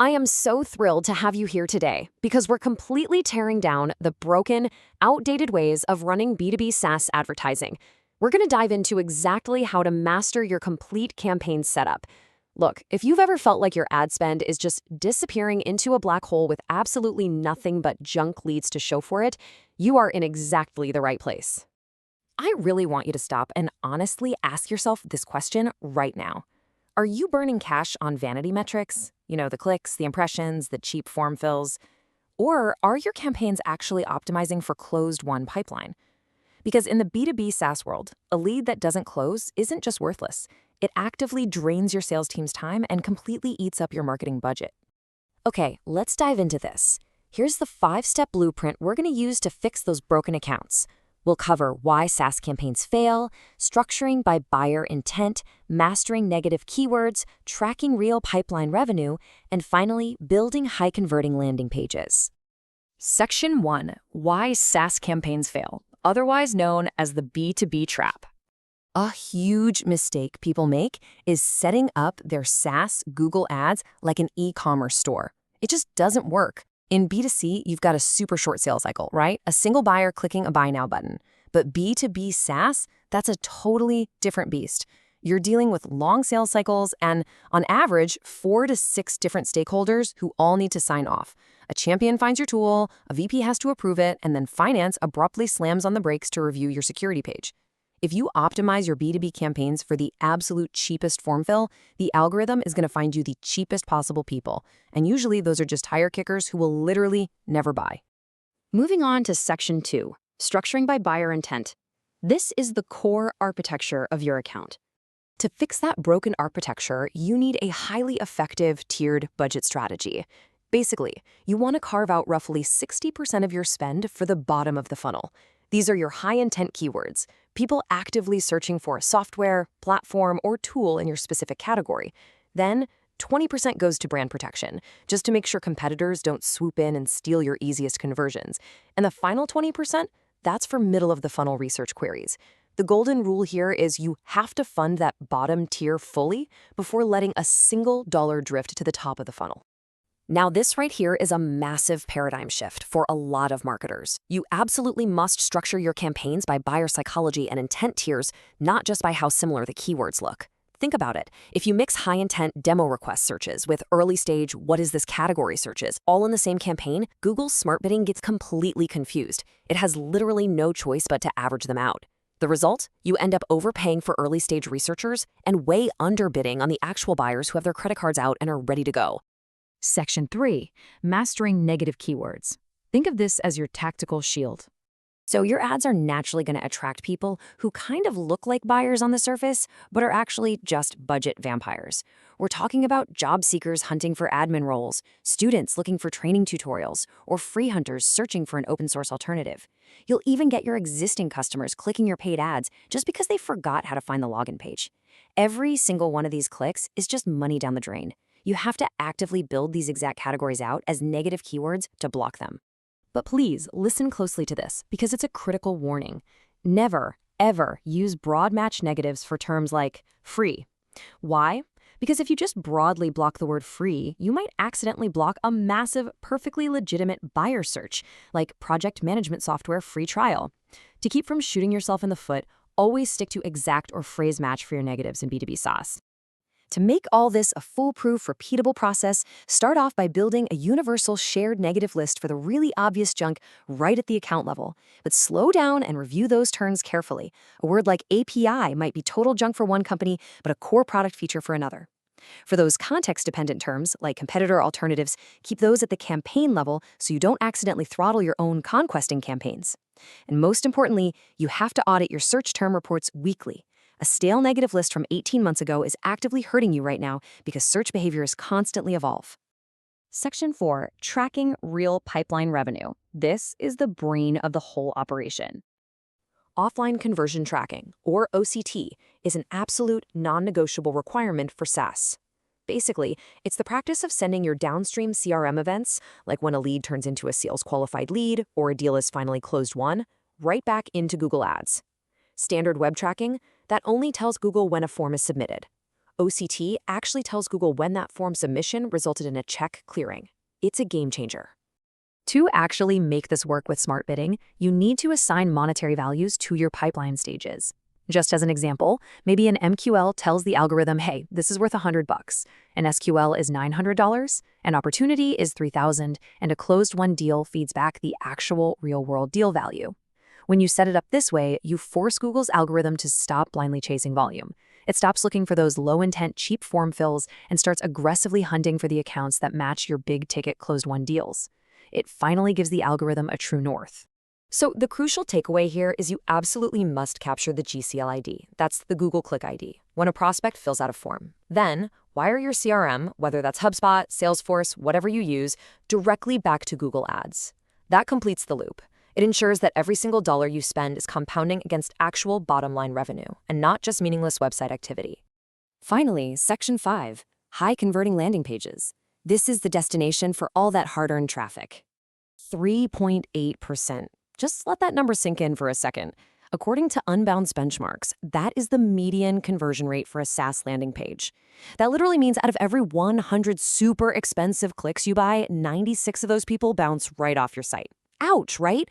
I am so thrilled to have you here today because we're completely tearing down the broken, outdated ways of running B2B SaaS advertising. We're going to dive into exactly how to master your complete campaign setup. Look, if you've ever felt like your ad spend is just disappearing into a black hole with absolutely nothing but junk leads to show for it, you are in exactly the right place. I really want you to stop and honestly ask yourself this question right now. Are you burning cash on vanity metrics? You know, the clicks, the impressions, the cheap form fills? Or are your campaigns actually optimizing for closed-won pipeline? Because in the B2B SaaS world, a lead that doesn't close isn't just worthless. It actively drains your sales team's time and completely eats up your marketing budget. Okay, let's dive into this. Here's the 5-step blueprint we're going to use to fix those broken accounts. We'll cover why SaaS campaigns fail, structuring by buyer intent, mastering negative keywords, tracking real pipeline revenue, and finally, building high-converting landing pages. Section 1. Why SaaS campaigns fail, otherwise known as the B2B trap. A huge mistake people make is setting up their SaaS Google Ads like an e-commerce store. It just doesn't work. In B2C, you've got a super short sales cycle, right? A single buyer clicking a buy now button. But B2B SaaS, that's a totally different beast. You're dealing with long sales cycles and, on average, 4 to 6 different stakeholders who all need to sign off. A champion finds your tool, a VP has to approve it, and then finance abruptly slams on the brakes to review your security page. If you optimize your B2B campaigns for the absolute cheapest form fill, the algorithm is going to find you the cheapest possible people. And usually those are just tire kickers who will literally never buy. Moving on to Section 2, structuring by buyer intent. This is the core architecture of your account. To fix that broken architecture, you need a highly effective tiered budget strategy. Basically, you want to carve out roughly 60% of your spend for the bottom of the funnel. These are your high-intent keywords, people actively searching for a software, platform, or tool in your specific category. Then, 20% goes to brand protection, just to make sure competitors don't swoop in and steal your easiest conversions. And the final 20%, that's for middle-of-the-funnel research queries. The golden rule here is you have to fund that bottom tier fully before letting a single dollar drift to the top of the funnel. Now, this right here is a massive paradigm shift for a lot of marketers. You absolutely must structure your campaigns by buyer psychology and intent tiers, not just by how similar the keywords look. Think about it. If you mix high-intent demo request searches with early-stage what is this category searches all in the same campaign, Google's smart bidding gets completely confused. It has literally no choice but to average them out. The result? You end up overpaying for early-stage researchers and way underbidding on the actual buyers who have their credit cards out and are ready to go. Section 3. Mastering negative keywords. Think of this as your tactical shield. So your ads are naturally going to attract people who kind of look like buyers on the surface, but are actually just budget vampires. We're talking about job seekers hunting for admin roles, students looking for training tutorials, or free hunters searching for an open source alternative. You'll even get your existing customers clicking your paid ads just because they forgot how to find the login page. Every single one of these clicks is just money down the drain. You have to actively build these exact categories out as negative keywords to block them. But please listen closely to this because it's a critical warning. Never, ever use broad match negatives for terms like free. Why? Because if you just broadly block the word free, you might accidentally block a massive, perfectly legitimate buyer search, like project management software free trial. To keep from shooting yourself in the foot, always stick to exact or phrase match for your negatives in B2B SaaS. To make all this a foolproof, repeatable process, start off by building a universal shared negative list for the really obvious junk right at the account level. But slow down and review those terms carefully. A word like API might be total junk for one company, but a core product feature for another. For those context-dependent terms, like competitor alternatives, keep those at the campaign level so you don't accidentally throttle your own conquesting campaigns. And most importantly, you have to audit your search term reports weekly. A stale negative list from 18 months ago is actively hurting you right now because search behaviors constantly evolve. Section 4. Tracking real pipeline revenue. This is the brain of the whole operation. Offline conversion tracking, or OCT, is an absolute non-negotiable requirement for SaaS. Basically, it's the practice of sending your downstream CRM events, like when a lead turns into a sales-qualified lead or a deal is finally closed won, right back into Google Ads. Standard web tracking, that only tells Google when a form is submitted. OCT actually tells Google when that form submission resulted in a check clearing. It's a game changer. To actually make this work with smart bidding, you need to assign monetary values to your pipeline stages. Just as an example, maybe an MQL tells the algorithm, hey, this is worth $100, an SQL is $900, an opportunity is $3,000, and a closed-won deal feeds back the actual real-world deal value. When you set it up this way, you force Google's algorithm to stop blindly chasing volume. It stops looking for those low-intent, cheap form fills and starts aggressively hunting for the accounts that match your big-ticket closed-won deals. It finally gives the algorithm a true north. So the crucial takeaway here is you absolutely must capture the GCL ID. That's the Google Click ID, when a prospect fills out a form. Then, wire your CRM, whether that's HubSpot, Salesforce, whatever you use, directly back to Google Ads. That completes the loop. It ensures that every single dollar you spend is compounding against actual bottom-line revenue, and not just meaningless website activity. Finally, Section 5, high-converting landing pages. This is the destination for all that hard-earned traffic. 3.8%. Just let that number sink in for a second. According to Unbound's benchmarks, that is the median conversion rate for a SaaS landing page. That literally means out of every 100 super expensive clicks you buy, 96 of those people bounce right off your site. Ouch, right?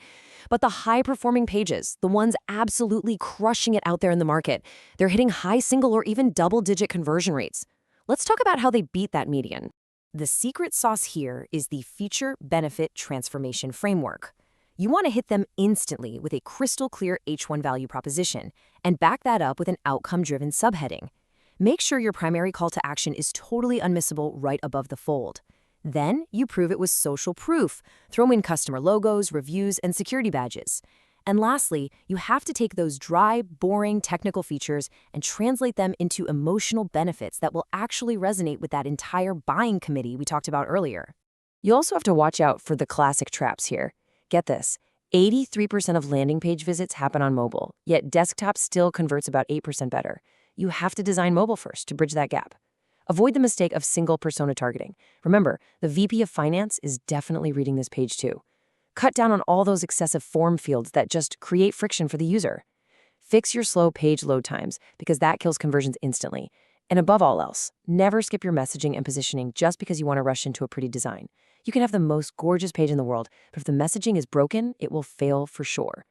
But the high-performing pages, the ones absolutely crushing it out there in the market, they're hitting high single or even double-digit conversion rates. Let's talk about how they beat that median. The secret sauce here is the feature-benefit transformation framework. You want to hit them instantly with a crystal-clear H1 value proposition and back that up with an outcome-driven subheading. Make sure your primary call to action is totally unmissable right above the fold. Then you prove it with social proof. Throw in customer logos, reviews, and security badges. And lastly, you have to take those dry, boring technical features and translate them into emotional benefits that will actually resonate with that entire buying committee we talked about earlier. You also have to watch out for the classic traps here. Get this, 83% of landing page visits happen on mobile, yet desktop still converts about 8% better. You have to design mobile first to bridge that gap. Avoid the mistake of single persona targeting. Remember, the VP of Finance is definitely reading this page too. Cut down on all those excessive form fields that just create friction for the user. Fix your slow page load times because that kills conversions instantly. And above all else, never skip your messaging and positioning just because you want to rush into a pretty design. You can have the most gorgeous page in the world, but if the messaging is broken, it will fail for sure.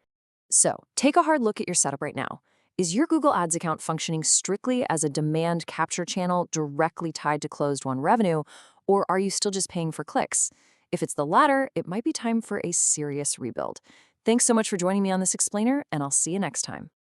So, take a hard look at your setup right now. Is your Google Ads account functioning strictly as a demand capture channel directly tied to closed-won revenue, or are you still just paying for clicks? If it's the latter, it might be time for a serious rebuild. Thanks so much for joining me on this explainer, and I'll see you next time.